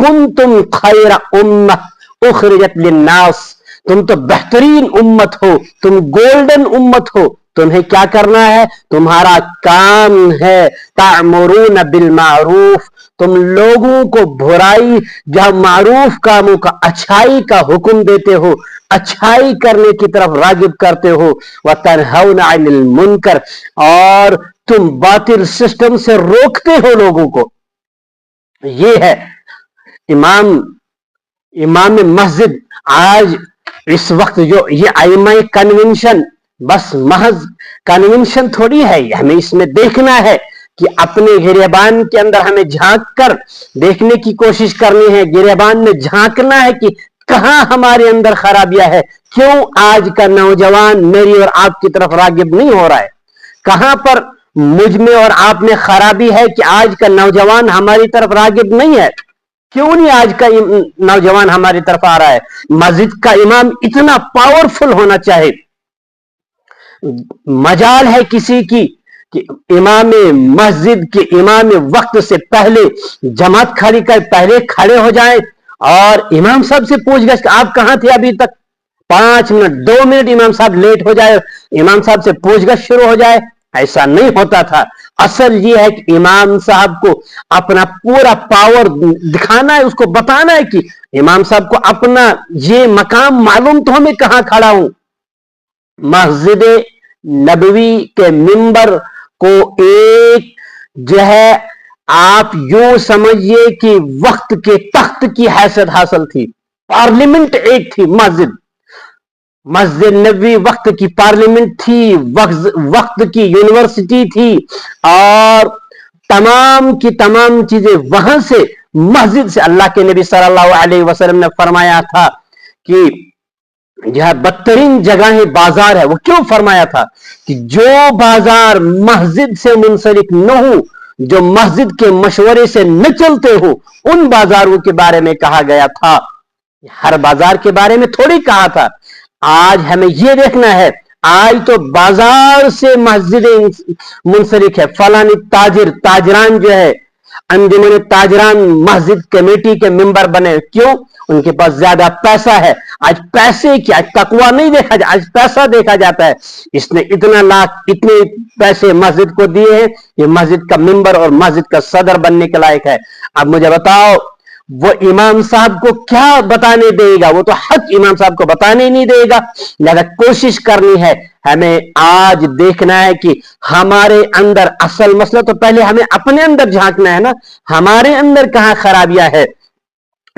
कुंतुम खैरा उम्मह उखरिजत लिन्नास, तुम तो बेहतरीन उम्मत हो, तुम गोल्डन उम्मत हो। तुम्हें क्या करना है? तुम्हारा काम है तामुरून बिल मारूफ, तुम लोगों को बुराई या मारूफ कामों का, अच्छाई का हुक्म देते हो, अच्छाई करने की तरफ रागिब करते हो। व तनहौना अनिल मुनकर, और तुम बातिल सिस्टम से रोकते हो लोगों को। ये है इमाम मस्जिद। आज इस वक्त जो ये आइमा कन्वेंशन, बस महज कन्वेंशन थोड़ी है, हमें इसमें देखना है कि अपने गिरेबान के अंदर हमें झांक कर देखने की कोशिश करनी है। गिरेबान में झांकना है कि कहां हमारे अंदर खराबियां है, क्यों आज का नौजवान मेरी और आपकी तरफ रागिब नहीं हो रहा है, कहां पर मुझ में और आप में खराबी है कि आज का नौजवान हमारी तरफ रागिब नहीं है, क्यों नहीं आज का नौजवान हमारी तरफ आ रहा है। मस्जिद का इमाम इतना पावरफुल होना चाहिए। मजाल है किसी की कि इमाम मस्जिद के इमाम वक्त से पहले जमात खड़ी कर पहले खड़े हो जाए और इमाम साहब से पूछगछ कि आप कहां थे अभी तक, 5 मिनट 2 मिनट इमाम साहब लेट हो जाए, इमाम साहब से पूछगछ शुरू हो जाए। ऐसा नहीं होता था। असल ये है कि इमाम साहब को अपना पूरा पावर दिखाना है, उसको बताना है कि इमाम साहब को अपना ये मकाम मालूम तो हमें कहां खड़ा हूं। मस्जिद नबवी के मिंबर को एक जो है आप यूं समझिए कि वक्त के तख्त की हैसियत हासिल थी, पार्लियामेंट एक थी मस्जिद नबवी वक्त की पार्लियामेंट थी, वक्त की यूनिवर्सिटी थी, और तमाम की तमाम चीजें वहां से मस्जिद से। अल्लाह के नबी सल्लल्लाहु अलैहि वसल्लम ने फरमाया था कि यह बदतरीन जगह बाजार है। वो क्यों फरमाया था कि जो बाजार मस्जिद से मुंसलिक न हो, जो मस्जिद के मशवरे से न चलते हो, उन बाजारों के बारे में कहा गया था। हर बाजार के बारे में थोड़ी कहा था। आज हमें यह देखना है, आज तो बाजार से मस्जिद मुंसलिक है। फलानी ताजरान जो है, अंजुमन ताजरान मस्जिद कमेटी के मेंबर बने, क्यों? उनके पास ज्यादा पैसा है। आज पैसे की, आज तकवा नहीं देखा जाता, आज पैसा देखा जाता है। इसने इतना लाख, इतने पैसे मस्जिद को दिए हैं, ये मस्जिद का मेंबर और मस्जिद का सदर बनने के लायक है। अब मुझे बताओ, वो इमाम साहब को क्या बताने देगा? वो तो हक इमाम साहब को बताने ही नहीं देगा। लिहाजा कोशिश करनी है, हमें आज देखना है कि हमारे अंदर असल मसला तो पहले हमें अपने अंदर झांकना है ना, हमारे अंदर कहां खराबियां है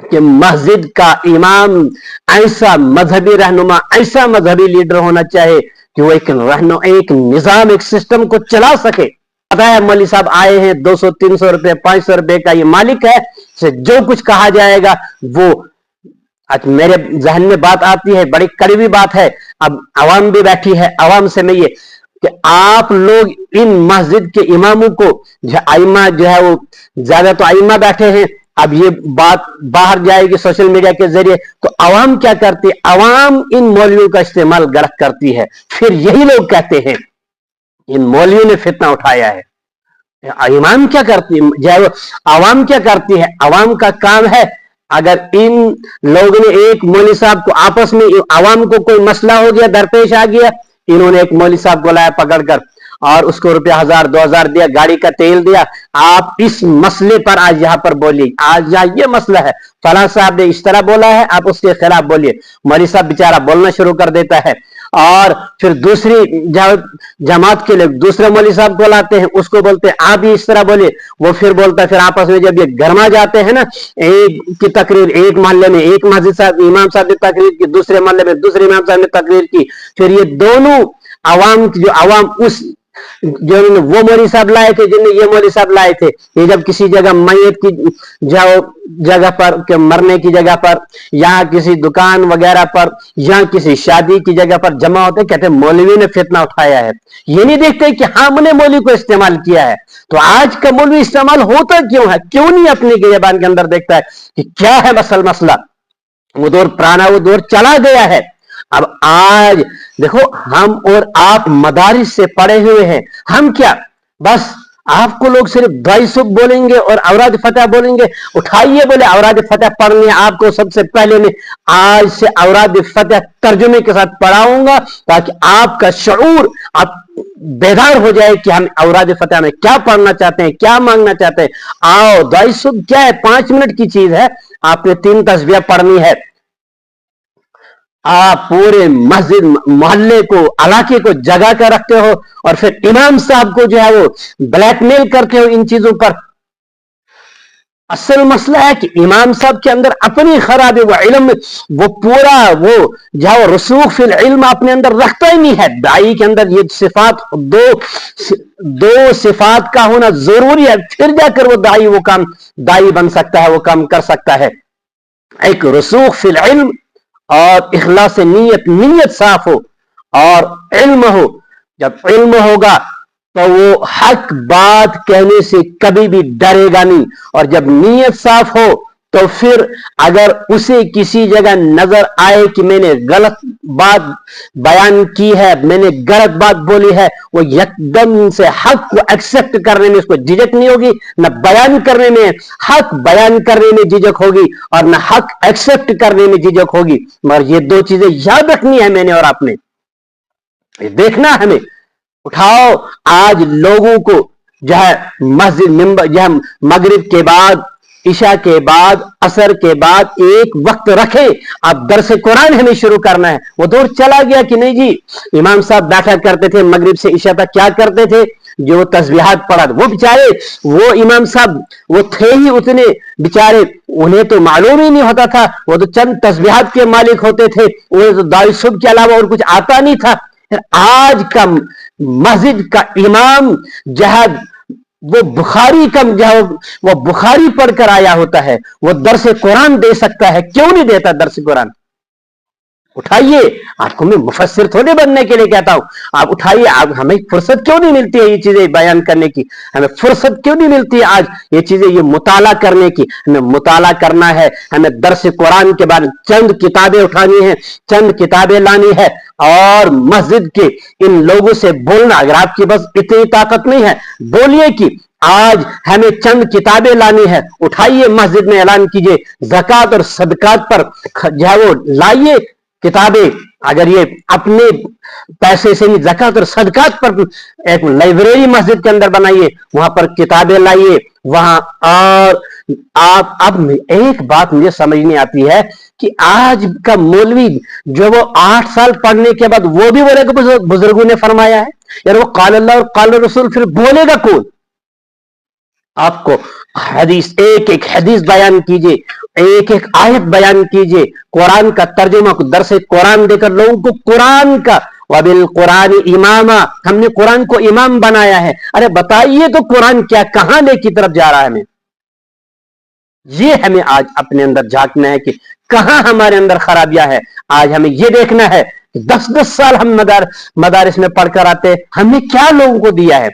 कि मस्जिद का इमाम ऐसा मजहबी रहनुमा, ऐसा मजहबी लीडर होना चाहिए कि वो एक निजाम, एक सिस्टम को चला सके। पता है मौलवी साहब आए हैं, 200-300 रुपए 500 रुपए का ये मालिक है, से जो कुछ कहा जाएगा वो। आज मेरे जहन में बात आती है, बड़ी कड़वी बात है। अब आवाम भी बैठी है, आवाम से मैं ये कि आप लोग इन मस्जिद के इमामों को, जो आइमा जो है वो ज्यादा तो आइमा बैठे हैं, अब ये बात बाहर जाएगी सोशल मीडिया के जरिए, तो आवाम क्या करती है? आवाम इन मौलवियों का इस्तेमाल गलत करती है। फिर यही लोग कहते हैं इन मौलवियों ने फितना उठाया है। इमाम क्या करती है, आवाम क्या करती है? आवाम का काम है, अगर इन लोगों ने एक मौलवी साहब को आपस में, आवाम को कोई मसला हो गया, दरपेश आ गया, इन्होंने एक मौलवी साहब को लाया पकड़कर और उसको रुपया 1000-2000 दिया, गाड़ी का तेल दिया, आप इस मसले पर आज यहां पर बोलिए, आज यहाँ ये मसला है, फलां साहब ने इस तरह बोला है, आप उसके खिलाफ बोलिए। मौलवी साहब बेचारा बोलना शुरू कर देता है और फिर दूसरी जमात के लोग दूसरे मौलवी साहब को लाते हैं, उसको बोलते हैं आप भी इस तरह बोलिए, वो फिर बोलता है। फिर आपस में जब ये गरमा जाते हैं ना, एक की तकरीर एक मोहल्ले में एक मस्जिद साहब इमाम साहब ने तकरीर की, दूसरे मोहल्ले में दूसरे इमाम साहब ने तकरीर की, फिर ये दोनों आवाम उस जो वो मौलवी साहब लाए थे, जिन्हें ये मौलवी साहब लाए थे, ये जब किसी जगह मैयत की जगह पर के मरने की जगह पर या किसी दुकान वगैरह पर या किसी शादी की जगह पर जमा होते, कहते मौलवी ने फितना उठाया है। ये नहीं देखते कि हमने मौलवी को इस्तेमाल किया है। तो आज का मौलवी इस्तेमाल होता क्यों है? क्यों नहीं अपनी गिरबान के अंदर देखता है कि क्या है असल मसला? वो दौर पुराना, वो दौर चला गया है। अब आज देखो, हम और आप मदारिस से पढ़े हुए हैं, हम क्या बस आपको लोग सिर्फ दुआए सुबह बोलेंगे और औराद फतह बोलेंगे। उठाइए, बोले औराद फतह पढ़नी है आपको। सबसे पहले मैं आज से औराद फतह तर्जुमे के साथ पढ़ाऊंगा, ताकि आपका शऊर आप बेदार हो जाए कि हम औराद फतह में क्या पढ़ना चाहते हैं, क्या मांगना चाहते हैं। आओ, दुआए सुबह क्या है, 5 मिनट की चीज है। आपने 3 तस्बीह पढ़नी है। आप पूरे मस्जिद मोहल्ले को, इलाके को जगा कर रखते हो, और फिर इमाम साहब को जो है वो ब्लैकमेल करते हो इन चीजों पर। असल मसला है कि इमाम साहब के अंदर अपनी खराबी, वो इल्म, वो पूरा वो जो है रसूख फिल इल्म अपने अंदर रखता ही नहीं है। दाई के अंदर ये सिफात, दो सिफात का होना जरूरी है, फिर जाकर वो दाई वो काम दाई बन सकता है, वो काम कर सकता है। एक रसूख फिल इल्म और इखलास नीयत, नीयत साफ हो और इल्म हो। जब इल्म होगा तो वो हक बात कहने से कभी भी डरेगा नहीं, और जब नीयत साफ हो तो फिर अगर उसे किसी जगह नजर आए कि मैंने गलत बात बयान की है, मैंने गलत बात बोली है, वो एकदम से हक को एक्सेप्ट करने में उसको झिझक नहीं होगी, न बयान करने में, हक बयान करने में झिझक होगी और न हक एक्सेप्ट करने में झिझक होगी। मगर ये 2 चीजें याद रखनी है मैंने और आपने, देखना हमें। उठाओ, आज लोगों को जो है मस्जिद मिंबर, जो है मगरिब के बाद, इशा के बाद, असर के बाद एक वक्त रखे। अब दरस कुरान हमें शुरू करना है। वो दौर चला गया कि नहीं जी, इमाम साहब बैठा करते थे मगरिब से इशा तक, क्या करते थे, जो तस्बीहात पढ़ा, वो बेचारे, वो इमाम साहब वो थे ही उतने बेचारे, उन्हें तो मालूम ही नहीं होता था, वो तो चंद तस्बीहात के मालिक होते थे, उन्हें तो दाई सुबह के अलावा और कुछ आता नहीं था। आज का मस्जिद का इमाम जहाद, वो बुखारी कम जाओ, वो बुखारी पढ़कर आया होता है, वो दर्स कुरान दे सकता है, क्यों नहीं देता दर्स कुरान? उठाइए, आपको मैं मुफस्सिर थोड़े बनने के लिए कहता हूं, आप उठाइए। आप, हमें फुर्सत क्यों नहीं मिलती है ये चीजें बयान करने की? हमें फुर्सत क्यों नहीं मिलती है आज ये चीजें, ये मुताला करने की? हमें मुताला करना है, हमें दर्स कुरान के बाद चंद किताबें उठानी है, चंद किताबें लानी है, और मस्जिद के इन लोगों से बोलना। अगर आपकी बस इतनी ताकत नहीं है, बोलिए कि आज हमें चंद किताबें लानी है। उठाइए, मस्जिद में ऐलान कीजिए, ज़कात और सदकात पर जो है वो लाइए किताबें। अगर ये अपने पैसे से नहीं, ज़कात और सदकात पर एक लाइब्रेरी मस्जिद के अंदर बनाइए, वहां पर किताबें लाइए वहां। और आप, अब एक बात मुझे समझ नहीं आती है कि आज का मौलवी जो वो 8 साल पढ़ने के बाद वो भी बोलेगा बुजुर्गों ने फरमाया है, यार वो काल अल्लाह और काल रसूल, फिर बोलेगा कौन? आपको हदीस, एक एक हदीस बयान कीजिए, एक एक आयत बयान कीजिए, कुरान का तर्जुमा, दरस कुरान देकर लोगों को कुरान का, वबिल कुरान इमामा, हमने कुरान को इमाम बनाया है। अरे बताइए तो कुरान क्या, कहां ले की तरफ जा रहा है? हमें ये हमें आज अपने अंदर झांकना है कि कहां हमारे अंदर खराबियां है। आज हमें ये देखना है कि 10-10 साल हम मदारिस में पढ़कर आते हैं, हमने क्या लोगों को दिया है?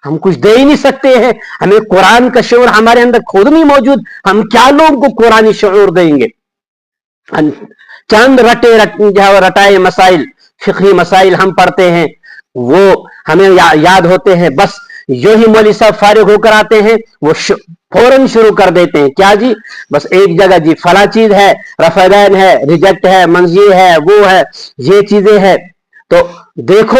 हम कुछ दे ही नहीं सकते हैं। हमें कुरान का शऊर हमारे अंदर खुद नहीं मौजूद, हम क्या लोगों को कुरानी शऊर देंगे? चंद रटाए मसाइल, फिक्री मसाइल हम पढ़ते हैं, वो हमें याद होते हैं, बस जो ही मौलवी साहब फारिग होकर आते हैं वो फौरन शुरू कर देते हैं, क्या जी, बस एक जगह जी फला चीज है, रफादैन है, रिजेक्ट है, मंजी है, वो है, ये चीजें हैं। तो देखो,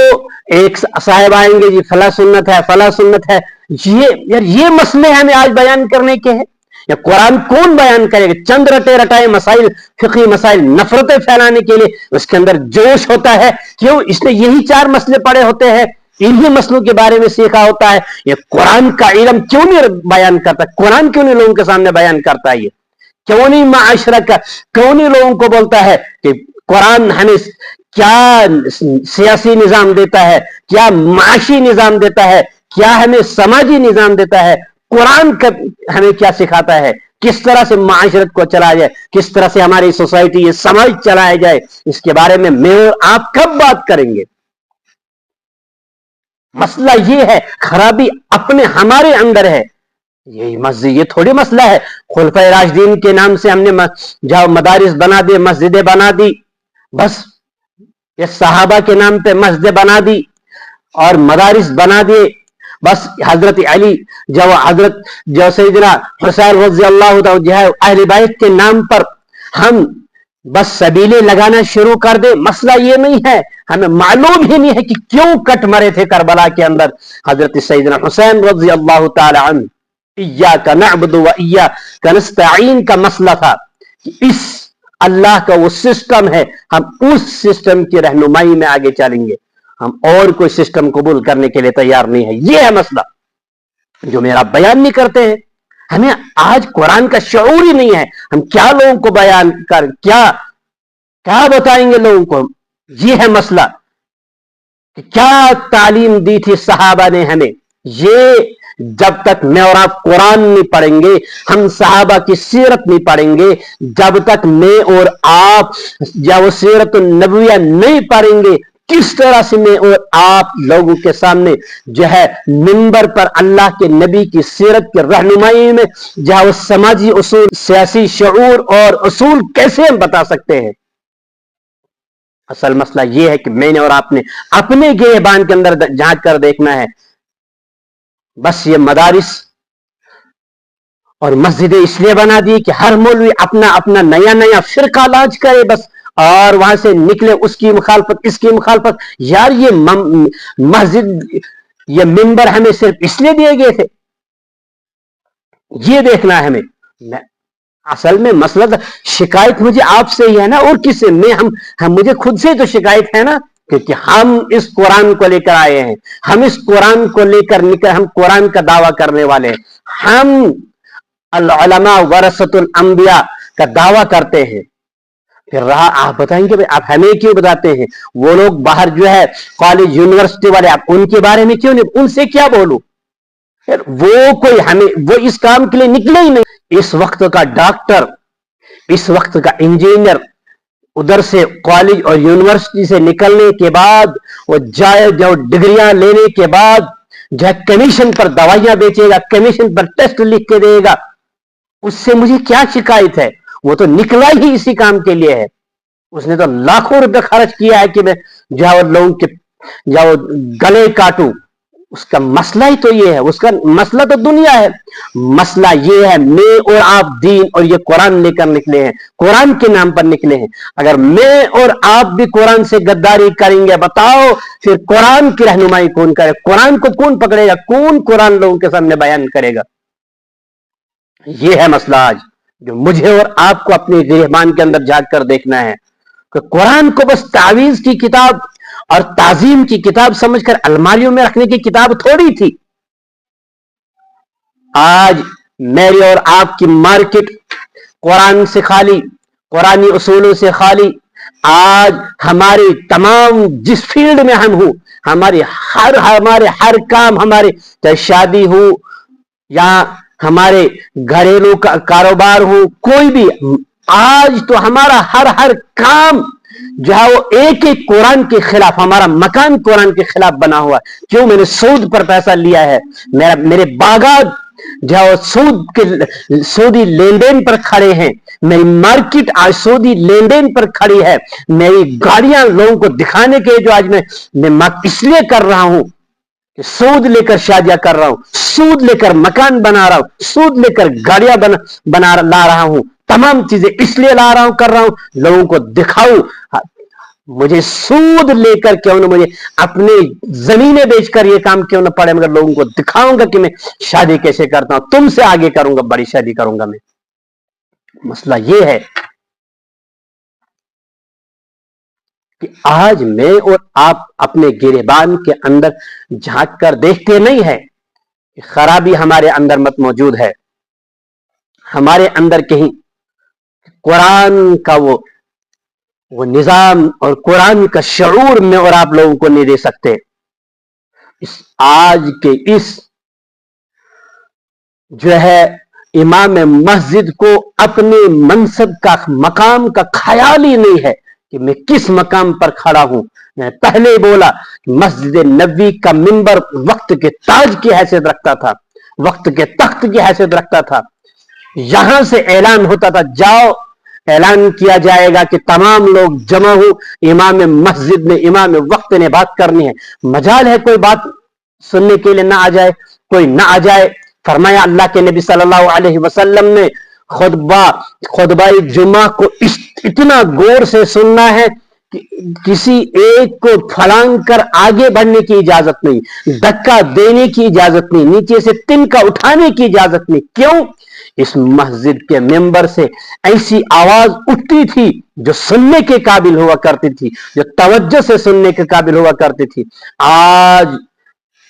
एक साहिब आएंगे जी, फला सुन्नत है, फला सुन्नत है। ये यार, ये मसले हमें आज बयान करने के हैं। या कुरान कौन बयान करेगा? चंद रटे रटाए मसाइल, फिक्री मसाइल, नफरतें फैलाने के लिए उसके अंदर जोश होता है। क्यों? इसने यही 4 मसले पड़े होते हैं, इन्हीं मसलों के बारे में सीखा होता है। ये कुरान का इल्म क्यों नहीं बयान करता? कुरान क्यों नहीं लोगों के सामने बयान करता है? ये क्यों नहीं माशरा का, क्यों नहीं लोगों को बोलता है कि कुरान हमें क्या सियासी निजाम देता है, क्या माशी निजाम देता है, क्या हमें समाजी निजाम देता है? कुरान हमें क्या सिखाता है? किस तरह से माशरत को चलाया जाए, किस तरह से हमारी सोसाइटी, ये समाज चलाया जाए, इसके बारे में मैं और आप कब बात करेंगे? मसला ये है, खराबी अपने हमारे अंदर है। ये मस्जिद, ये थोड़ी मसला है खुलफाए राशिदीन के नाम से हमने जाओ मदारिस बना दिए, मस्जिदें बना दी, बस ये सहाबा के नाम पे मस्जिद बना दी और मदारिस बना दिए बस हजरत अली जब हजरत जो सैयदना हुसैन रज़ी अल्लाह तआला जो है अहले बैत के नाम पर हम बस सबीले लगाना शुरू कर दे। मसला ये नहीं है, हमें मालूम ही नहीं है कि क्यों कट मरे थे करबला के अंदर हजरत सैयदना हुसैन रज़ी अल्लाह तआला अन्हु। इय्याका नअबुदु व इय्याका नस्तईन का मसला था कि इस अल्लाह का वो सिस्टम है, हम उस सिस्टम की रहनुमाई में आगे चलेंगे, हम और कोई सिस्टम कबूल करने के लिए तैयार नहीं है। ये है मसला जो मेरा बयान नहीं करते हैं। हमें आज कुरान का शऊर ही नहीं है, हम क्या लोगों को बयान कर क्या क्या बताएंगे लोगों को। ये है मसला कि क्या तालीम दी थी सहाबा ने हमें। ये जब तक मैं और आप कुरान नहीं पढ़ेंगे, हम सहाबा की सीरत नहीं पढ़ेंगे, जब तक मैं और आप या वो सीरत नबविया नहीं पढ़ेंगे, किस तरह से मैं और आप लोगों के सामने जो है मिंबर पर अल्लाह के नबी की सीरत की रहनुमाई में जहां वो समाजी उसूल, सियासी शऊर और उसूल कैसे हम बता सकते हैं। असल मसला यह है कि मैंने और आपने अपने गिरबान के अंदर झांक कर देखना है। बस ये मदारिस और मस्जिदें इसलिए बना दी कि हर मौलवी अपना अपना नया नया फिरका लाज करे बस, और वहां से निकले उसकी मुखालफत इसकी मुखालफत। यार ये मस्जिद ये मिंबर हमें सिर्फ इसलिए दिए गए थे, ये देखना है हमें। असल में मसला शिकायत मुझे आपसे ही है ना, और किससे? हम मुझे खुद से तो शिकायत है ना, क्योंकि हम इस कुरान को लेकर आए हैं, हम इस कुरान को लेकर निकल, हम कुरान का दावा करने वाले हैं, हम अल उलमा वरसतुल अंबिया का दावा करते हैं। फिर रहा आप बताएंगे भाई आप हमें क्यों बताते हैं? वो लोग बाहर जो है कॉलेज यूनिवर्सिटी वाले, आप उनके बारे में क्यों नहीं, उनसे क्या बोलूं? फिर वो कोई हमें वो इस काम के लिए निकले ही नहीं। इस वक्त का डॉक्टर, इस वक्त का इंजीनियर उधर से कॉलेज और यूनिवर्सिटी से निकलने के बाद वो जाए जो डिग्रियां लेने के बाद जो कमीशन पर दवाइयां बेचेगा, कमीशन पर टेस्ट लिख के देगा, उससे मुझे क्या शिकायत है? वो तो निकला ही इसी काम के लिए है। उसने तो लाखों रुपए खर्च किया है कि मैं जाओ लोगों के जाओ गले काटूं। उसका मसला ही तो ये है, उसका मसला तो दुनिया है। मसला ये है मैं और आप दीन और ये कुरान लेकर निकले हैं, कुरान के नाम पर निकले हैं। अगर मैं और आप भी कुरान से गद्दारी करेंगे, बताओ फिर कुरान की रहनुमाई कौन करे? कुरान को कौन पकड़ेगा? कौन कुरान लोगों के सामने बयान करेगा? ये है मसला आज जो मुझे और आपको अपने गिरबान के अंदर झांक कर देखना है कि कुरान को बस तावीज की किताब और ताजीम की किताब समझकर अलमारियों में रखने की किताब थोड़ी थी। आज मेरी और आपकी मार्केट कुरान से खाली, कुरानी उसूलों से खाली। आज हमारे तमाम जिस फील्ड में हम हूं, हमारे हर काम, हमारे चाहे शादी हो या हमारे घरेलू का कारोबार हो, कोई भी, आज तो हमारा हर काम जो है वो एक एक कुरान के खिलाफ, हमारा मकान कुरान के खिलाफ बना हुआ है। क्यों? मैंने सूद पर पैसा लिया है, मेरे बागात जो है वो सूदी लेन देन पर खड़े हैं, मेरी मार्केट आज सूदी लेन देन पर खड़ी है, मेरी गाड़ियां लोगों को दिखाने के जो आज मैं इसलिए कर रहा हूं कि सूद लेकर शादियां कर रहा हूं, सूद लेकर मकान बना रहा हूं, सूद लेकर गाड़ियां बना ला रहा हूं, तमाम चीजें इसलिए ला रहा हूं, कर रहा हूं लोगों को दिखाऊं। मुझे सूद लेकर क्यों ना, मुझे अपने जमीनें बेचकर ये काम क्यों ना पड़े, मगर लोगों को दिखाऊंगा कि मैं शादी कैसे करता हूं, तुमसे आगे करूंगा, बड़ी शादी करूंगा मैं। मसला ये है कि आज मैं और आप अपने गिरबान के अंदर झांक कर देखते नहीं है कि खराबी हमारे अंदर मत मौजूद है, हमारे अंदर कहीं कुरान का वो निजाम और कुरान का शऊर में और आप लोगों को नहीं दे सकते। इस आज के इस जो है इमाम मस्जिद को अपने मनसब का, मकाम का ख्याल ही नहीं है कि मैं किस मकाम पर खड़ा हूं। मैं पहले बोला कि मस्जिद नबी का मिंबर वक्त के ताज की हैसियत रखता था, वक्त के तख्त की हैसियत रखता था। यहां से ऐलान होता था, जाओ ऐलान किया जाएगा कि तमाम लोग जमा हो, इमाम मस्जिद ने, इमाम वक्त ने बात करनी है। मजाल है कोई बात सुनने के लिए ना आ जाए, कोई ना आ जाए। फरमाया अल्लाह के नबी सल्लल्लाहु अलैहि वसल्लम ने खुतबा जुमा को इतना गौर से सुनना है कि किसी एक को फलांग कर आगे बढ़ने की इजाजत नहीं, धक्का देने की इजाजत नहीं, नीचे से तिनका उठाने की इजाजत नहीं। क्यों? इस मस्जिद के मेंबर से ऐसी आवाज उठती थी जो सुनने के काबिल हुआ करती थी, जो तवज्जो से सुनने के काबिल हुआ करती थी। आज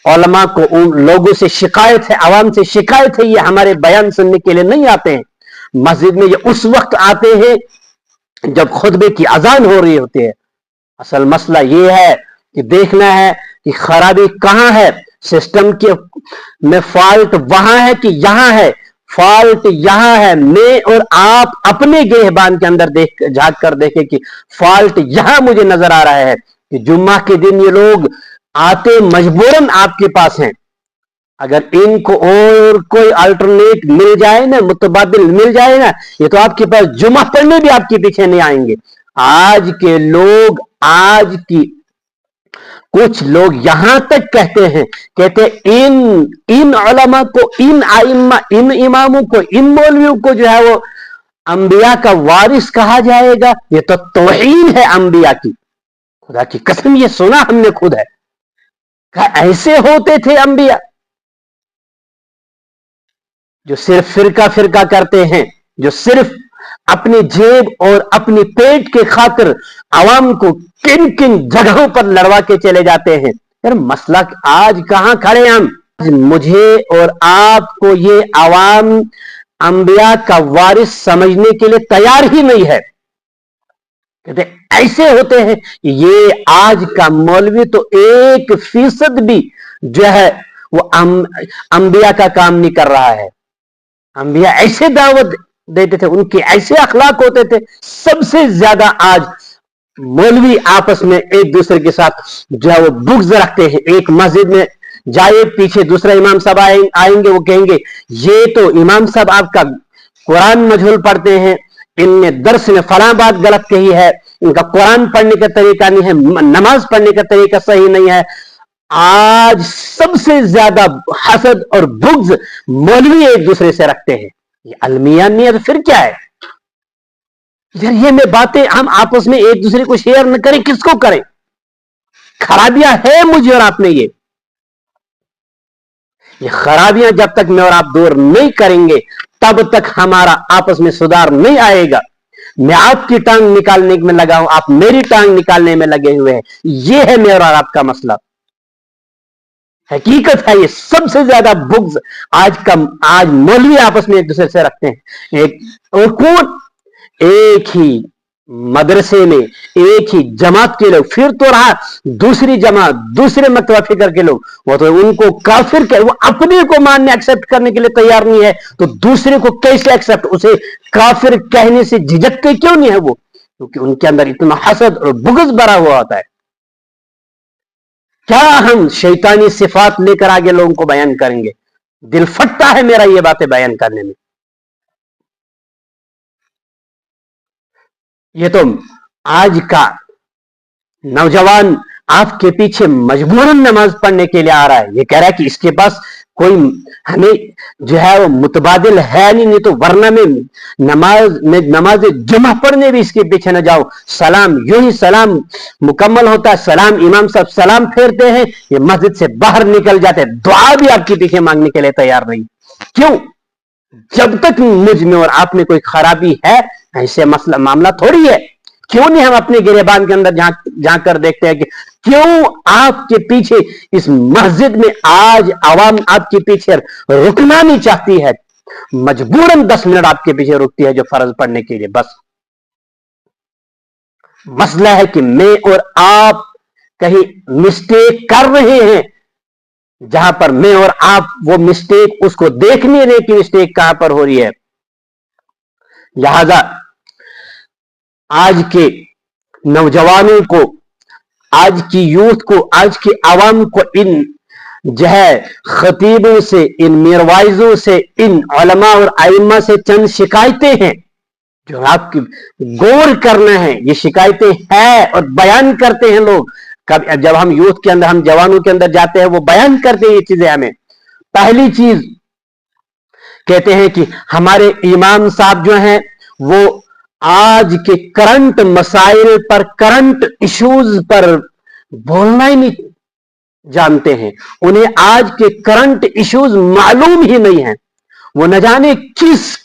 उलमा को उन लोगों से शिकायत है, आवाम से शिकायत है, ये हमारे बयान सुनने के लिए नहीं आते हैं मस्जिद में। ये उस वक्त आते हैं जब खुतबे की अजान हो रही होती है। असल मसला ये है कि देखना है कि खराबी कहां है, सिस्टम के में फॉल्ट वहां है कि यहां है, फॉल्ट यहां है। मैं और आप अपने गिरहबान के अंदर देख झांक कर देखें कि फॉल्ट यहां मुझे नजर आ रहा है कि जुम्मा के दिन ये लोग आते मजबूरन आपके पास हैं। अगर इनको और कोई अल्टरनेट मिल जाए ना, मुतबादिल मिल जाए ना, ये तो आपके पास जुम्मा पढ़ने भी आपके पीछे नहीं आएंगे। आज के लोग, आज की कुछ लोग यहां तक कहते इन उलमा को, इन इमामों को, इन मौलवियों को जो है वो अंबिया का वारिस कहा जाएगा। ये तो तौहीन है अंबिया की। खुदा की कसम ये सुना हमने खुद है, कहा ऐसे होते थे अंबिया जो सिर्फ फिरका करते हैं, जो सिर्फ अपनी जेब और अपनी पेट के खातिर आवाम को किन किन जगहों पर लड़वा के चले जाते हैं। यार मसला आज कहां खड़े हम? मुझे और आपको ये आवाम अंबिया का वारिस समझने के लिए तैयार ही नहीं है। कहते ऐसे होते हैं। ये आज का मौलवी तो 1% भी जो है वो अंबिया का काम नहीं कर रहा है। अंबिया ऐसे दावत देते थे, उनके ऐसे अखलाक होते थे। सबसे ज्यादा आज मौलवी आपस में एक दूसरे के साथ जो है वो बुग़्ज़ रखते हैं। एक मस्जिद में जाए, पीछे दूसरा इमाम साहब आएंगे, वो कहेंगे ये तो इमाम साहब आपका कुरान मजहूल पढ़ते हैं, इनने दर्स में फलां बात गलत कही है, इनका कुरान पढ़ने का तरीका नहीं है, नमाज पढ़ने का तरीका सही नहीं है। आज सबसे ज्यादा हसद और बुग़्ज़ मौलवी एक दूसरे से रखते हैं। ये अलमिया नहीं है तो फिर क्या है? यार ये में बातें हम आपस में एक दूसरे को शेयर न करें, किसको करें? खराबियां है मुझे और आप में। ये खराबियां जब तक मैं और आप दूर नहीं करेंगे तब तक हमारा आपस में सुधार नहीं आएगा। मैं आपकी टांग निकालने में लगा हूं, आप मेरी टांग निकालने में लगे हुए हैं। ये है मेरा और आपका मसला। हकीकत है ये सबसे ज्यादा बुग़्ज़ आज मौलवी आपस में एक दूसरे से रखते हैं। और कौन? एक ही मदरसे में एक ही जमात के लोग, फिर तो रहा दूसरी जमात, दूसरे मकतबा फिक्र के लोग, वो तो उनको काफिर कह, वो अपने को मानने एक्सेप्ट करने के लिए तैयार नहीं है तो दूसरे को कैसे एक्सेप्ट? उसे काफिर कहने से झिझकते क्यों नहीं है वो? क्योंकि उनके अंदर इतना हसद और बुग़्ज़ भरा हुआ होता है। क्या हम शैतानी सिफात लेकर आगे लोगों को बयान करेंगे? दिल फटता है मेरा ये बातें बयान करने में। ये तो आज का नौजवान आपके पीछे मजबूरन नमाज पढ़ने के लिए आ रहा है। ये कह रहा है कि इसके पास कोई हमें जो है वो मुतबादिल है नहीं तो वरना में नमाज जुमा पढ़ने भी इसके पीछे न जाओ। सलाम यूं ही सलाम मुकम्मल होता है, सलाम इमाम साहब सलाम फेरते हैं, ये मस्जिद से बाहर निकल जाते हैं, दुआ भी आपके पीछे मांगने के लिए तैयार नहीं। क्यों? जब तक मुझ में और आप में कोई खराबी है, ऐसे मामला थोड़ी है। क्यों नहीं हम अपने गिरेबान के अंदर झांक कर देखते हैं कि क्यों आपके पीछे इस मस्जिद में आज आवाम आपके पीछे रुकना नहीं चाहती है, मजबूरन 10 मिनट आपके पीछे रुकती है जो फर्ज पढ़ने के लिए। बस मसला है कि मैं और आप कहीं मिस्टेक कर रहे हैं, जहां पर मैं और आप वो मिस्टेक उसको देख नहीं रहे कि मिस्टेक कहां पर हो रही है। लिहाजा आज के नौजवानों को, आज की यूथ को, आज की आवाम को इन जो है खतीबों से, इन मीरवाइजों से, इन उलमा और आइम्मा से चंद शिकायतें हैं जो आपकी गौर करना है। ये शिकायतें हैं और बयान करते हैं लोग, कब जब हम यूथ के अंदर, हम जवानों के अंदर जाते हैं, वो बयान करते हैं ये चीजें हमें। पहली चीज कहते हैं कि हमारे इमाम साहब जो हैं वो आज के करंट मसाइल पर, करंट इश्यूज पर बोलना ही नहीं जानते हैं। उन्हें आज के करंट इश्यूज मालूम ही नहीं है। वो न जाने किस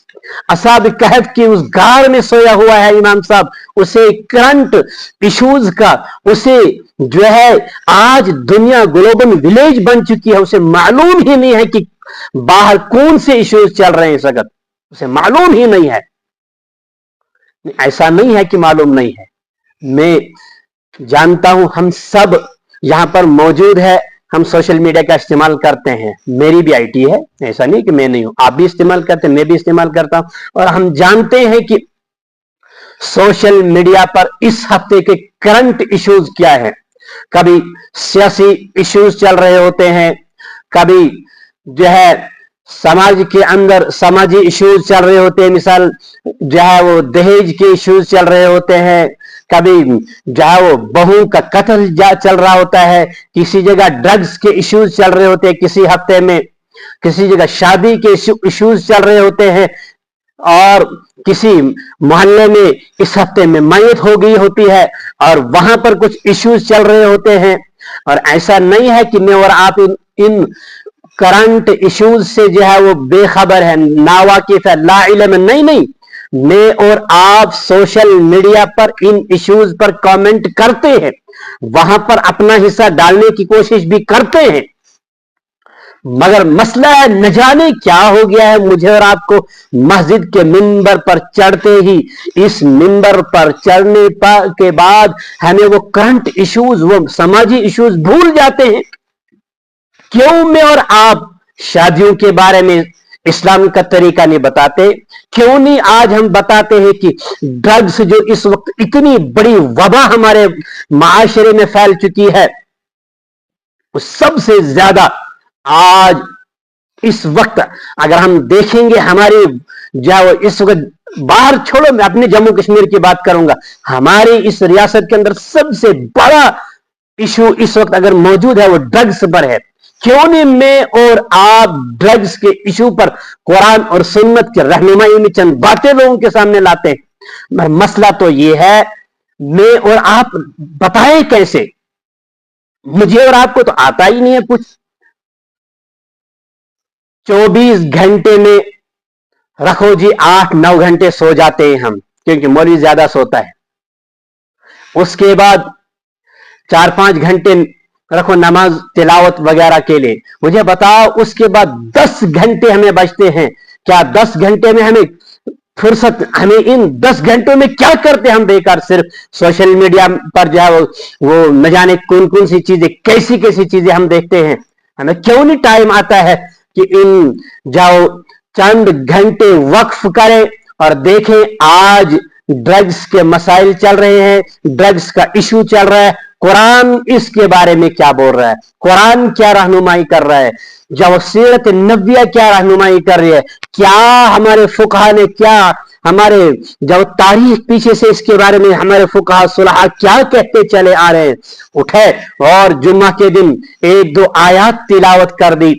असाब कहफ की उस गाड़ में सोया हुआ है इमाम साहब। उसे करंट इश्यूज का, उसे जो है आज दुनिया ग्लोबल विलेज बन चुकी है, उसे मालूम ही नहीं है कि बाहर कौन से इश्यूज चल रहे हैं इस वक्त, उसे मालूम ही नहीं है। ऐसा नहीं है कि मालूम नहीं है, मैं जानता हूं। हम सब यहां पर मौजूद है, हम सोशल मीडिया का इस्तेमाल करते हैं। मेरी भी आईटी है, ऐसा नहीं कि मैं नहीं हूं, आप भी इस्तेमाल करते हैं, मैं भी इस्तेमाल करता हूं। और हम जानते हैं कि सोशल मीडिया पर इस हफ्ते के करंट इश्यूज क्या है। कभी सियासी इश्यूज चल रहे होते हैं, कभी जो है समाज के अंदर समाजी इश्यूज चल रहे होते हैं, मिसाल जो है वो दहेज के इश्यूज चल रहे होते हैं, कभी जो है वो बहू का कत्ल चल रहा होता है, किसी जगह ड्रग्स के इश्यूज चल रहे होते हैं, किसी हफ्ते में किसी जगह शादी के इश्यूज चल रहे होते हैं, और किसी मोहल्ले में इस हफ्ते में मैयत हो गई होती है और वहां पर कुछ इश्यूज चल रहे होते हैं। और ऐसा नहीं है कि मैं और आप इन करंट इश्यूज से जो है वो बेखबर है, नावाकिफ है, ला इल्म, नहीं, मैं और आप सोशल मीडिया पर इन इश्यूज पर कमेंट करते हैं, वहां पर अपना हिस्सा डालने की कोशिश भी करते हैं। मगर मसला है, न जाने क्या हो गया है मुझे और आपको, मस्जिद के मिंबर पर चढ़ते ही, इस मिंबर पर चढ़ने के बाद हमें वो करंट इश्यूज, वो समाजी इश्यूज भूल जाते हैं। क्यों मैं और आप शादियों के बारे में इस्लाम का तरीका नहीं बताते? क्यों नहीं आज हम बताते हैं कि ड्रग्स जो इस वक्त इतनी बड़ी वबा हमारे माशरे में फैल चुकी है, उस सबसे ज्यादा आज इस वक्त अगर हम देखेंगे हमारी जो इस वक्त, बाहर छोड़ो, मैं अपने जम्मू कश्मीर की बात करूंगा, हमारी इस रियासत के अंदर सबसे बड़ा इशू इस वक्त अगर मौजूद है वो ड्रग्स पर है। क्यों नहीं मैं और आप ड्रग्स के इशू पर कुरान और सुन्नत की रहनुमाई में चंद बातें लोगों के सामने लाते हैं? मसला तो ये है, मैं और आप बताएं कैसे? मुझे और आपको तो आता ही नहीं है कुछ। 24 घंटे में रखो जी 8-9 घंटे सो जाते हैं हम, क्योंकि मौलवी ज्यादा सोता है। उसके बाद 4-5 घंटे रखो नमाज तिलावत वगैरह के लिए। मुझे बताओ उसके बाद 10 घंटे हमें बचते हैं। क्या 10 घंटे में हमें फुर्सत, हमें इन 10 घंटों में क्या करते हैं हम बेकार? सिर्फ सोशल मीडिया पर जो है वो न जाने कौन कौन सी चीजें, कैसी कैसी चीजें हम देखते हैं। हमें क्यों नहीं टाइम आता है कि इन जाओ चंद घंटे वक्फ करें और देखें आज ड्रग्स के मसाइल चल रहे हैं, ड्रग्स का इशू चल रहा है, कुरान इसके बारे में क्या बोल रहा है, कुरान क्या रहनुमाई कर रहा है, जब सीरत नबिया क्या रहनुमाई कर रही है, क्या हमारे फुकहा ने, क्या हमारे जब तारीख पीछे से इसके बारे में हमारे फुकहा सुलहा क्या कहते चले आ रहे हैं। उठे और जुम्मा के दिन 1-2 आयात तिलावत कर दी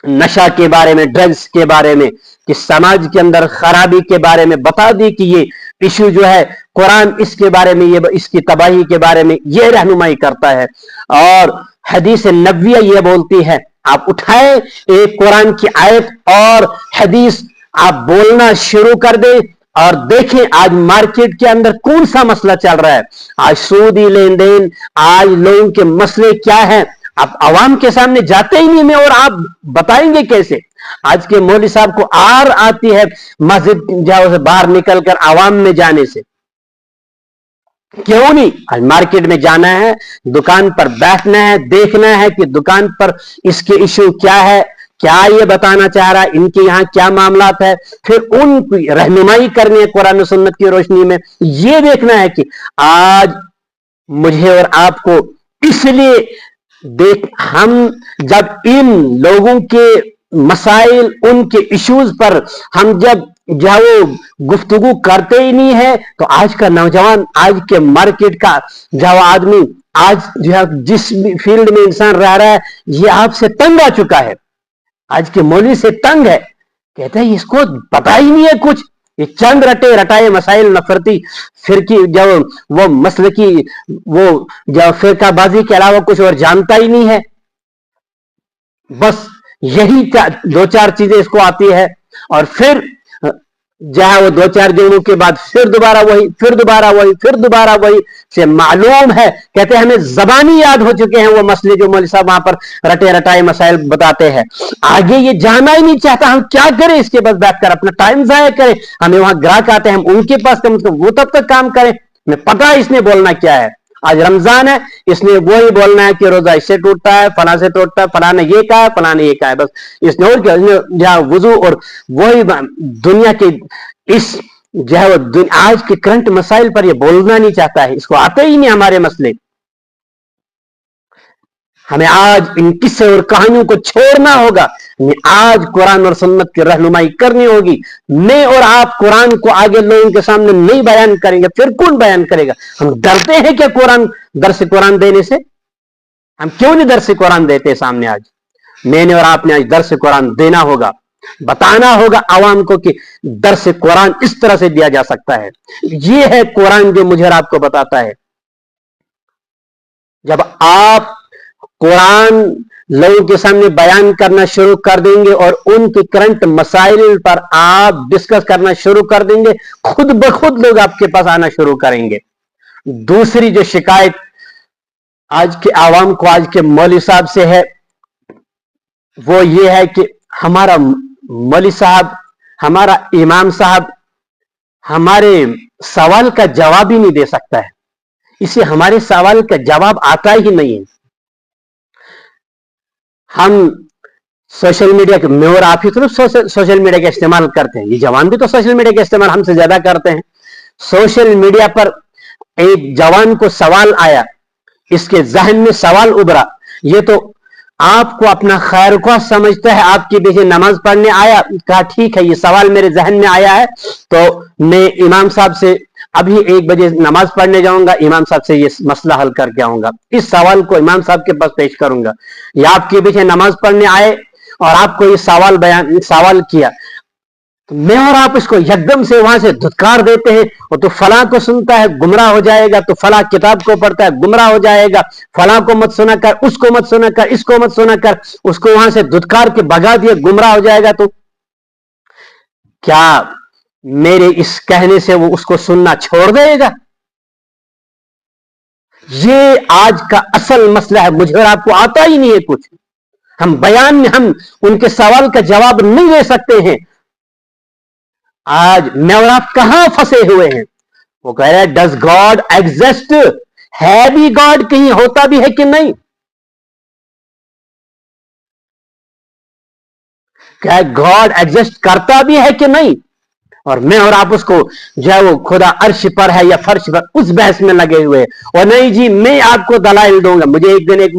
नशा के बारे में, ड्रग्स के बारे में, कि समाज के अंदर खराबी के बारे में बता दी कि ये इशू जो है कुरान इसके बारे में, ये इसकी तबाही के बारे में ये रहनुमाई करता है। और हदीस नबविया ये बोलती है, आप उठाए एक कुरान की आयत और हदीस आप बोलना शुरू कर दे और देखें आज मार्केट के अंदर कौन सा मसला चल रहा है। आज सूदी लेन देन, आज लोगों के मसले क्या हैं, आप आवाम के सामने जाते ही नहीं में, और आप बताएंगे कैसे? आज के मौलवी साहब को आर आती है मस्जिद जाओ से बाहर निकलकर आवाम में जाने से। क्यों नहीं? आज मार्केट में जाना है, दुकान पर बैठना है, देखना है कि दुकान पर इसके इशू क्या है, क्या ये बताना चाह रहा है, इनके यहां क्या मामलात है, फिर उनकी रहनुमाई करनी है कुरान और सुन्नत की रोशनी में। ये देखना है कि आज मुझे और आपको इसलिए हम जब इन लोगों के मसाइल, उनके इश्यूज पर हम जब जो है वो गुफ्तगू करते ही नहीं है। तो आज का नौजवान, आज के मार्केट का जो आदमी, आज जो है जिस फील्ड में इंसान रह रहा है, ये आपसे तंग आ चुका है, आज के मौलवी से तंग है। कहते हैं इसको पता ही नहीं है कुछ, ये चंद रटे रटाए मसाइल नफरती फिरकी, जब वो मसल की वो जब फिरकाबाजी के अलावा कुछ और जानता ही नहीं है। बस यही दो चार चीजें इसको आती है, और फिर जो है वो दो चार दिनों के बाद फिर दोबारा वही, फिर दोबारा वही, फिर दोबारा वही। से मालूम है, कहते हैं हमें जबानी याद हो चुके हैं वो मसले जो मौलवी साहब वहां पर रटे रटाए मसाइल बताते हैं। आगे ये जाना ही नहीं चाहता, हम क्या करें इसके पास बैठकर, अपना टाइम जाया करें। हमें वहां ग्राहक आते हैं, हम उनके पास कम से कम वो तब तक काम करें। हमें पता है इसने बोलना क्या है। आज रमजान है, इसने वो ही बोलना है कि रोजा इससे टूटता है, फला से टूटता है, फला ने ये कहा है, फला ने ये कहा है, बस इसने और क्या वुजू और वही दुनिया के इस जो है वो आज के करंट मसाइल पर ये बोलना नहीं चाहता है, इसको आते ही नहीं हमारे मसले। हमें आज इन किस्से और कहानियों को छोड़ना होगा, हमें आज कुरान और सुन्नत की रहनुमाई करनी होगी। मैं और आप कुरान को आगे लोगों के सामने नहीं बयान करेंगे, फिर कौन बयान करेगा? हम डरते हैं क्या कुरान, दरस कुरान देने से? हम क्यों नहीं दरस कुरान देते सामने? आज मैंने और आपने आज दरस कुरान देना होगा, बताना होगा आवाम को कि दरस कुरान इस तरह से दिया जा सकता है। ये है कुरान जो मुझे और आपको बताता है। जब आप कुरान लोगों के सामने बयान करना शुरू कर देंगे और उनके करंट मसाइल पर आप डिस्कस करना शुरू कर देंगे, खुद ब खुद लोग आपके पास आना शुरू करेंगे। दूसरी जो शिकायत आज के आवाम को आज के मौलवी साहब से है, वो ये है कि हमारा मौलवी साहब, हमारा इमाम साहब हमारे सवाल का जवाब ही नहीं दे सकता है, इसे हमारे सवाल का जवाब आता ही नहीं है। हम सोशल मीडिया के, मैं और आप ही तो सोशल मीडिया का इस्तेमाल करते हैं, ये जवान भी तो सोशल मीडिया का इस्तेमाल हमसे ज्यादा करते हैं। सोशल मीडिया पर एक जवान को सवाल आया, इसके जहन में सवाल उभरा, ये तो आपको अपना खैर ख्वाह समझता है, आपके पीछे नमाज पढ़ने आया, कहा ठीक है ये सवाल मेरे जहन में आया है तो मैं इमाम साहब से अभी 1 बजे नमाज पढ़ने जाऊंगा, इमाम साहब से ये मसला हल करके आऊंगा, इस सवाल को इमाम साहब के पास पेश करूंगा। या आपके पीछे नमाज पढ़ने आए और आपको ये सवाल किया, तो मैं और आप इसको एकदम से वहां से धुतकार देते हैं, और तो फला को सुनता है गुमराह हो जाएगा, तो फला किताब को पढ़ता है गुमराह हो जाएगा, फला को मत सुना कर, उसको मत सुना कर, इसको मत सुना कर, उसको वहां से धुतकार के भगा दिए, गुमराह हो जाएगा। तो क्या मेरे इस कहने से वो उसको सुनना छोड़ देगा? ये आज का असल मसला है। मुझे और आपको आता ही नहीं है कुछ, हम बयान में हम उनके सवाल का जवाब नहीं दे सकते हैं। आज मैं और आप कहां फंसे हुए हैं? वो कह रहे हैं डज गॉड एग्जिस्ट, है भी गॉड, कहीं होता भी है कि नहीं? क्या गॉड एग्जिस्ट करता भी है कि नहीं? और मैं और आप उसको जो है वो खुदा अर्श पर है या फर्श पर, उस बहस में लगे हुए। और नहीं जी मैं आपको दलाइल दूंगा। मुझे एक दिन एक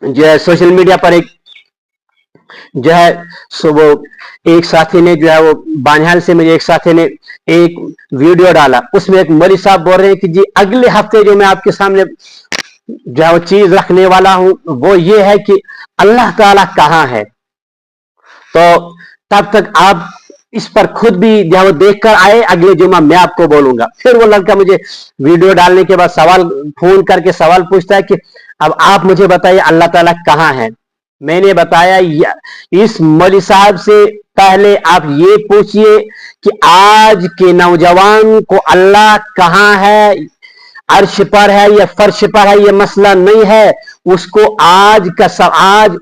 जो है सोशल मीडिया पर एक जो है सो वो एक साथी ने जो है वो बानिहाल से मुझे एक साथी ने एक वीडियो डाला, उसमें एक मौलवी साहब बोल रहे हैं कि जी अगले हफ्ते जो मैं आपके सामने जो है वो चीज रखने वाला हूं वो ये है कि अल्लाह ताला कहां है। तो तब तक आप इस पर खुद भी जो है वो देख कर आए, अगले जुमा मैं आपको बोलूंगा। फिर वो लड़का मुझे वीडियो डालने के बाद सवाल फोन करके सवाल पूछता है कि अब आप मुझे बताइए अल्लाह ताला कहां है। मैंने बताया इस मौलवी साहब से पहले आप ये पूछिए कि आज के नौजवान को अल्लाह कहां है, अर्श पर है या फर्श पर है, ये मसला नहीं है। उसको आज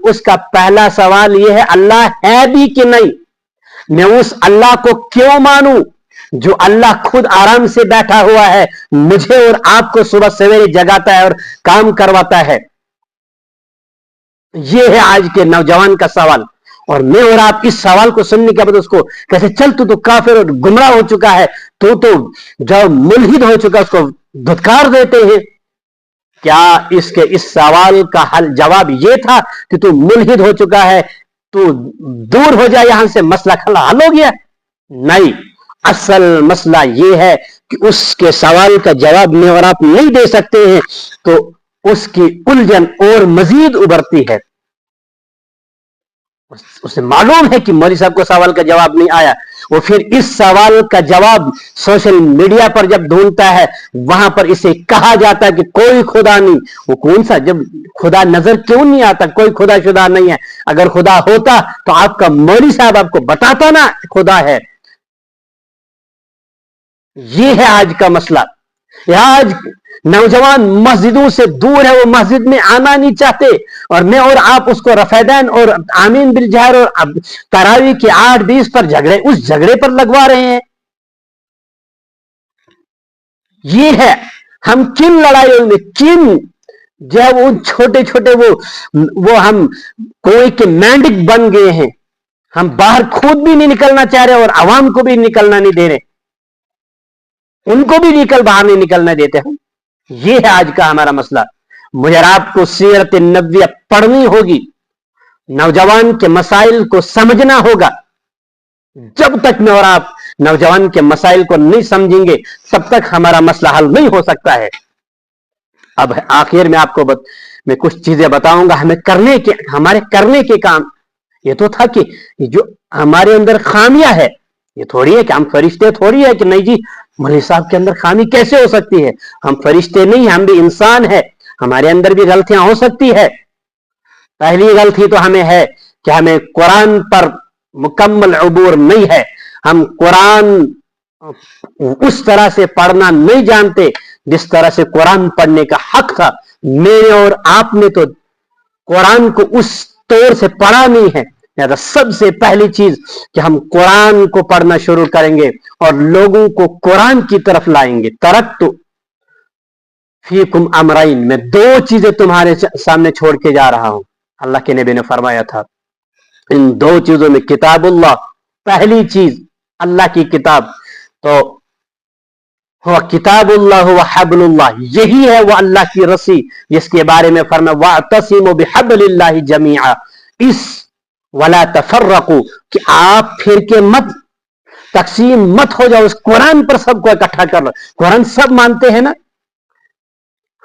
उसका पहला सवाल ये है अल्लाह है भी कि नहीं। मैं उस अल्लाह को क्यों मानूं जो अल्लाह खुद आराम से बैठा हुआ है, मुझे और आपको सुबह सवेरे जगाता है और काम करवाता है। ये है आज के नौजवान का सवाल। और मैं और आप इस सवाल को सुनने के बाद उसको कैसे चल तू तो काफिर और गुमराह हो चुका है, तो जो मुल्हिद हो चुका है उसको धुतकार देते हैं। क्या इसके इस सवाल का हल जवाब ये था कि तू मुल्हिद हो चुका है, तू दूर हो जाए यहां से, मसला हल हो गया? نہیں، اصل مسئلہ یہ ہے کہ اس کے سوال کا جواب میں اور آپ نہیں دے سکتے ہیں تو اس کی الجھن اور مزید ابھرتی ہے. اسے معلوم ہے کہ مولوی صاحب کو سوال کا جواب نہیں آیا، وہ پھر اس سوال کا جواب سوشل میڈیا پر جب ڈھونڈتا ہے وہاں پر اسے کہا جاتا ہے کہ کوئی خدا نہیں. وہ کون سا، جب خدا نظر کیوں نہیں آتا؟ کوئی خدا شدہ نہیں ہے. اگر خدا ہوتا تو آپ کا مولوی صاحب آپ کو بتاتا نا خدا ہے. یہ ہے آج کا مسئلہ. آج نوجوان مسجدوں سے دور ہے، وہ مسجد میں آنا نہیں چاہتے، اور میں اور آپ اس کو رفیدین اور آمین بالجہر اور تراویح کے 8-20 پر اس جھگڑے پر لگوا رہے ہیں. یہ ہے ہم کن لڑائیوں میں، کن جو ہے وہ چھوٹے چھوٹے وہ ہم کوئی کے مینڈک بن گئے ہیں. ہم باہر خود بھی نہیں نکلنا چاہ رہے اور عوام کو بھی نکلنا نہیں دے رہے، ان کو بھی باہر نہیں نکلنا دیتے ہم. یہ ہے آج کا ہمارا مسئلہ. مجھے آپ کو سیرت نبویہ پڑھنی ہوگی، نوجوان کے مسائل کو سمجھنا ہوگا. جب تک میں اور آپ نوجوان کے مسائل کو نہیں سمجھیں گے تب تک ہمارا مسئلہ حل نہیں ہو سکتا ہے. اب آخر میں آپ کو میں کچھ چیزیں بتاؤں گا ہمارے کرنے کے کام. یہ تو تھا کہ جو ہمارے اندر خامیاں ہے، یہ تھوڑی ہے کہ ہم فرشتے تھوڑی ہے کہ نہیں جی مولوی صاحب کے اندر خامی کیسے ہو سکتی ہے. ہم فرشتے نہیں، ہم بھی انسان ہیں، ہمارے اندر بھی غلطیاں ہو سکتی ہے. پہلی غلطی تو ہمیں ہے کہ ہمیں قرآن پر مکمل عبور نہیں ہے. ہم قرآن اس طرح سے پڑھنا نہیں جانتے جس طرح سے قرآن پڑھنے کا حق تھا. میرے اور آپ نے تو قرآن کو اس طور سے پڑھا نہیں ہے. سب سے پہلی چیز کہ ہم قرآن کو پڑھنا شروع کریں گے اور لوگوں کو قرآن کی طرف لائیں گے. ترکت فیکم امرین، میں 2 چیزیں تمہارے سامنے چھوڑ کے جا رہا ہوں. اللہ کے نبی نے فرمایا تھا ان 2 چیزوں میں کتاب اللہ، پہلی چیز اللہ کی کتاب، تو وہ کتاب اللہ و حبل اللہ، یہی ہے وہ اللہ کی رسی جس کے بارے میں فرمایا وَاعْتَصِمُوا بِحَبْلِ اللَّهِ جَمِيعًا، وَلَا تَفَرَّقُوا، کہ آپ پھر کے مت تقسیم مت ہو جاؤ، اس قرآن پر سب کو اکٹھا کر لو. قرآن سب مانتے ہیں نا،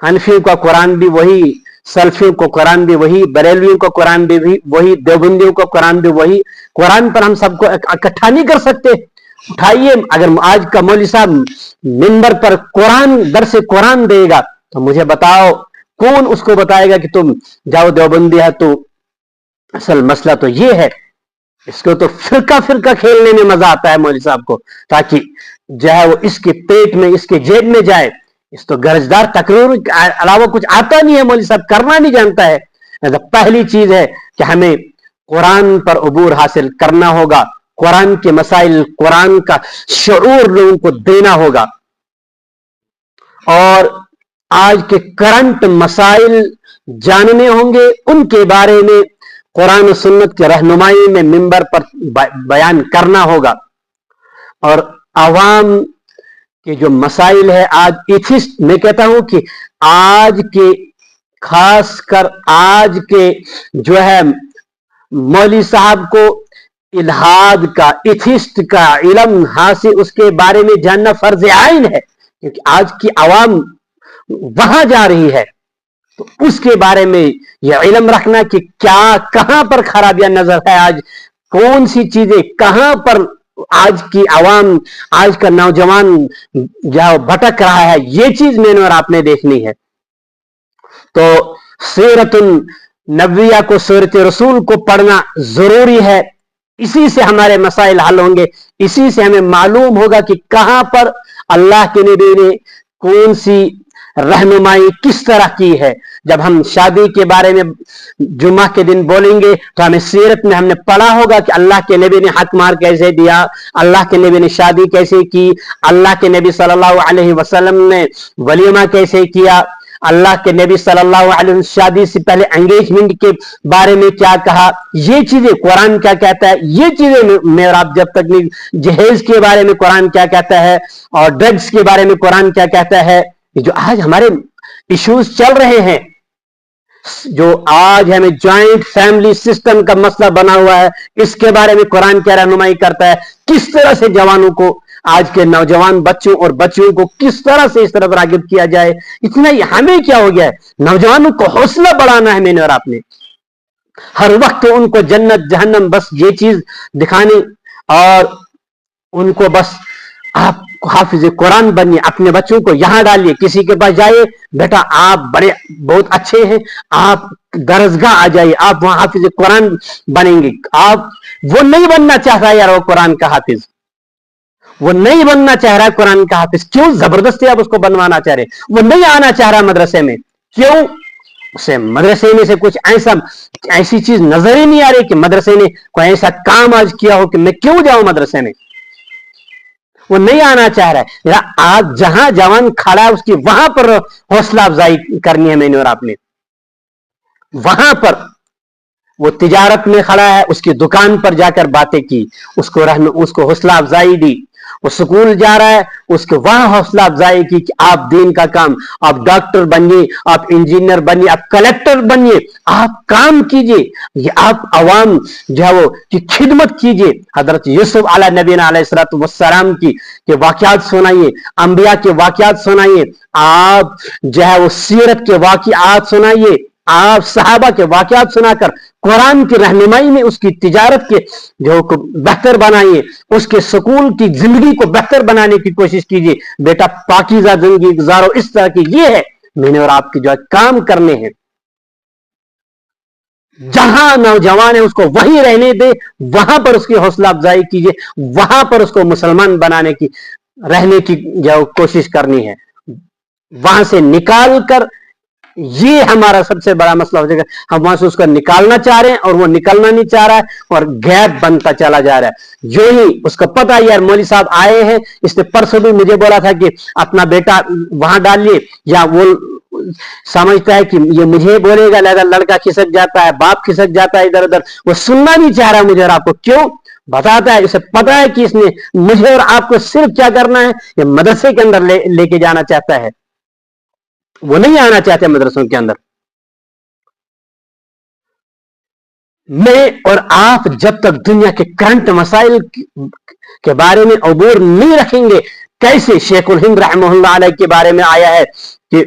حنفیوں کا قرآن بھی وہی، سلفیوں کو قرآن بھی وہی، بریلویوں کو قرآن بھی وہی، دیوبندیوں کو قرآن بھی وہی. قرآن پر ہم سب کو اکٹھا نہیں کر سکتے. اٹھائیے، اگر آج کا مولوی صاحب منبر پر درس قرآن دے گا تو مجھے بتاؤ کون اس کو بتائے گا کہ تم جاؤ دیوبندی ہے. تو اصل مسئلہ تو یہ ہے، اس کو تو فرقہ کھیلنے میں مزہ آتا ہے مولوی صاحب کو، تاکہ جو ہے وہ اس کے پیٹ میں، اس کے جیب میں جائے. اس تو گرجدار تقریر کے علاوہ کچھ آتا نہیں ہے، مولوی صاحب کرنا نہیں جانتا ہے. پہلی چیز ہے کہ ہمیں قرآن پر عبور حاصل کرنا ہوگا، قرآن کے مسائل، قرآن کا شعور لوگوں کو دینا ہوگا، اور آج کے کرنٹ مسائل جاننے ہوں گے. ان کے بارے میں قرآن و سنت کی رہنمائی میں منبر پر بیان کرنا ہوگا. اور عوام کے جو مسائل ہے آج ایتھسٹ، میں کہتا ہوں کہ آج کے خاص کر آج کے جو ہے مولوی صاحب کو الہاد کا، ایتھسٹ کا علم حاصل، اس کے بارے میں جاننا فرض عین ہے، کیونکہ آج کی عوام وہاں جا رہی ہے. تو اس کے بارے میں یہ علم رکھنا کہ کہاں پر خرابیاں نظر ہے، آج کون سی چیزیں کہاں پر آج کی عوام، آج کا نوجوان جہاں بھٹک رہا ہے، یہ چیز میں نے اور آپ نے دیکھنی ہے. تو سیرت النبویہ کو، سیرت رسول کو پڑھنا ضروری ہے. اسی سے ہمارے مسائل حل ہوں گے، اسی سے ہمیں معلوم ہوگا کہ کہاں پر اللہ کے نبی نے کون سی رہنمائی کس طرح کی ہے. جب ہم شادی کے بارے میں جمعہ کے دن بولیں گے تو ہمیں سیرت میں ہم نے پڑھا ہوگا کہ اللہ کے نبی نے حق مار کیسے دیا، اللہ کے نبی نے شادی کیسے کی، اللہ کے نبی صلی اللہ علیہ وسلم نے ولیمہ کیسے کیا، اللہ کے نبی صلی اللہ علیہ وسلم شادی سے پہلے انگیجمنٹ کے بارے میں کیا کہا. یہ چیزیں قرآن کیا کہتا ہے، یہ چیزیں میں اور آپ جب تک نہیں، جہیز کے بارے میں قرآن کیا کہتا ہے، اور ڈرگز کے بارے میں قرآن کیا کہتا ہے. جو آج ہمارے ایشوز چل رہے ہیں، जो आज हमें ज्वाइंट फैमिली सिस्टम का मसला बना हुआ है, इसके बारे में कुरान क्या रहनुमाई करता है, किस तरह से जवानों को, आज के नौजवान बच्चों और बच्चियों को किस तरह से इस तरफ रागिब किया जाए। इतना ही हमें क्या हो गया है, नौजवानों को हौसला बढ़ाना है मैंने और आपने, हर वक्त उनको जन्नत जहन्नम बस ये चीज दिखानी, और उनको बस आप हाफिज कुरान बनिए, अपने बच्चों को यहां डालिए, किसी के पास जाइए, बेटा आप बड़े बहुत अच्छे हैं, आप दरसगाह आ जाइए, आप वहां हाफिज कुरान बनेंगे। आप वो नहीं बनना चाहता यार, वो कुरान का हाफिज, वो नहीं बनना चाह रहा कुरान का हाफिज, क्यों जबरदस्ती आप उसको बनवाना चाह रहे, वो नहीं आना चाह रहा मदरसे में, क्यों, उसे मदरसे में से कुछ ऐसी चीज नजर ही नहीं आ रही कि मदरसे ने कोई ऐसा काम आज किया हो कि मैं क्यों जाऊं मदरसे में, वो नहीं आना चाह रहा है। आज जहां जवान खड़ा है उसकी वहां पर हौसला अफजाई करनी है मैंने और आपने, वहां पर वो तिजारत में खड़ा है, उसकी दुकान पर जाकर बातें की, उसको हौसला अफजाई दी, वो स्कूल जा रहा है, उसके वहां हौसला अफजाई की कि आप दीन का काम, आप डॉक्टर बनिए, आप इंजीनियर बनिए, आप कलेक्टर बनिए, आप काम कीजिए, ये आप अवाम जो है वो की खिदमत कीजिए। हजरत यूसुफ अला नबीना अलैहिस्सलातु वस्सलाम की के वाकयात सुनाइए, अंबिया के वाकयात सुनाइए, आप जो है वो सीरत के वाकयात सुनाइए, आप सहाबा के वाकयात सुनाकर कुरान की रहनुमाई में उसकी तिजारत के जो को बेहतर बनाइए, उसके स्कूल की जिंदगी को बेहतर बनाने की कोशिश कीजिए। बेटा पाकीज़ा जिंदगी गुजारो, इस तरह की ये है मैंने और आपकी जो है काम करने हैं। जहां नौजवान है उसको वहीं रहने दे, वहां पर उसकी हौसला अफजाई कीजिए, वहां पर उसको मुसलमान बनाने की रहने की जो कोशिश करनी है, वहां से निकाल कर, ये हमारा सबसे बड़ा मसला हो जाएगा। हम वहां से उसको निकालना चाह रहे हैं और वो निकलना नहीं चाह रहा है और गैप बनता चला जा रहा है। जो ही उसको पता है यार मौलवी साहब आए हैं, इसने परसों भी मुझे बोला था कि अपना बेटा वहां डालिए, या वो समझता है कि ये मुझे बोलेगा, लिहाजा लड़का खिसक जाता है, बाप खिसक जाता है इधर उधर, वो सुनना नहीं चाह रहा मुझे और आपको। क्यों बताता है, इसे पता है कि इसने मुझे और आपको सिर्फ क्या करना है, ये मदरसे के अंदर लेके जाना चाहता है, वो नहीं आना चाहते मदरसों के अंदर। मैं और आप जब तक दुनिया के करंट मसाइल के बारे में अबूर नहीं रखेंगे, कैसे शेखुल हिंद रहमतुल्लाह अलैह के बारे में आया है कि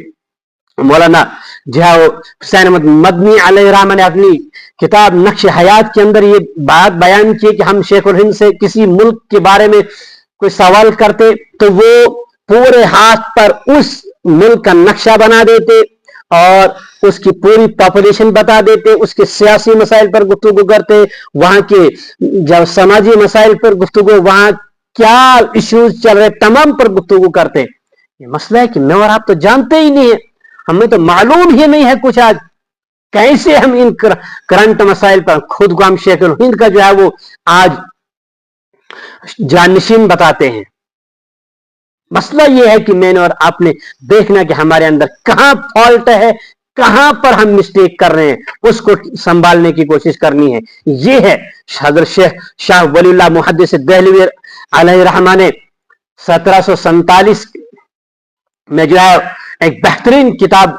मौलाना जो है हुसैन अहमद मदनी अलैहिर्रहमा ने अपनी किताब नक्श हयात के अंदर ये बात बयान की कि हम शेखुल हिंद से किसी मुल्क के बारे में कोई सवाल करते तो वो पूरे हाथ पर उस मुल्क का नक्शा बना देते और उसकी पूरी पॉपुलेशन बता देते, उसके सियासी मसाइल पर गुफ्तगू करते, वहां के जब समाजी मसाइल पर गुफ्तगू, वहां क्या इश्यूज चल रहे तमाम पर गुफ्तगू करते। ये मसला है कि मैं और आप तो जानते ही नहीं है, हमें तो मालूम ही नहीं है कुछ। आज कैसे हम इन करंट मसाइल पर खुद को हम शेखुल हिंद का जो है वो आज जानशीन बताते हैं। मसला यह है कि मैंने और आपने देखना कि हमारे अंदर कहां फॉल्ट है, कहां पर हम मिस्टेक कर रहे हैं, उसको संभालने की कोशिश करनी है। यह है हज़रत शेख शाह वलीउल्लाह मुहद्दिस देहलवी अलैहिर्रहमा ने 1747 में जो है एक बेहतरीन किताब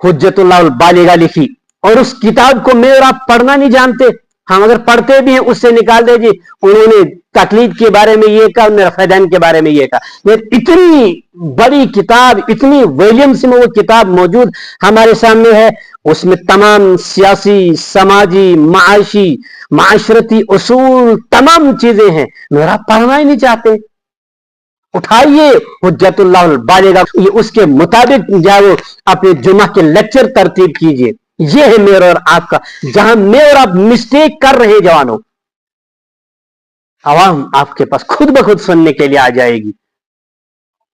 हुज्जतुल्लाह बालिगा लिखी, और उस किताब को मैं और आप पढ़ना नहीं जानते। हम अगर पढ़ते भी हैं उससे निकाल दे जी उन्होंने तकलीद के बारे में ये कहा, उन्होंने रफ़ैदान के बारे में ये कहा। इतनी बड़ी किताब, इतनी वॉल्यूम्स में वो किताब मौजूद हमारे सामने है, उसमें तमाम सियासी, समाजी, माशी, माशरती उसूल तमाम चीजें हैं। मेरा पढ़ना ही नहीं चाहते, उठाइए हुज्जतुल्लाह बालिगा, ये उसके मुताबिक जाओ अपने जुमा के लेक्चर तरतीब कीजिए। ये है मेरा और आपका, जहां मैं और आप मिस्टेक कर रहे हैं जवानों, आवाम आपके पास खुद ब खुद सुनने के लिए आ जाएगी।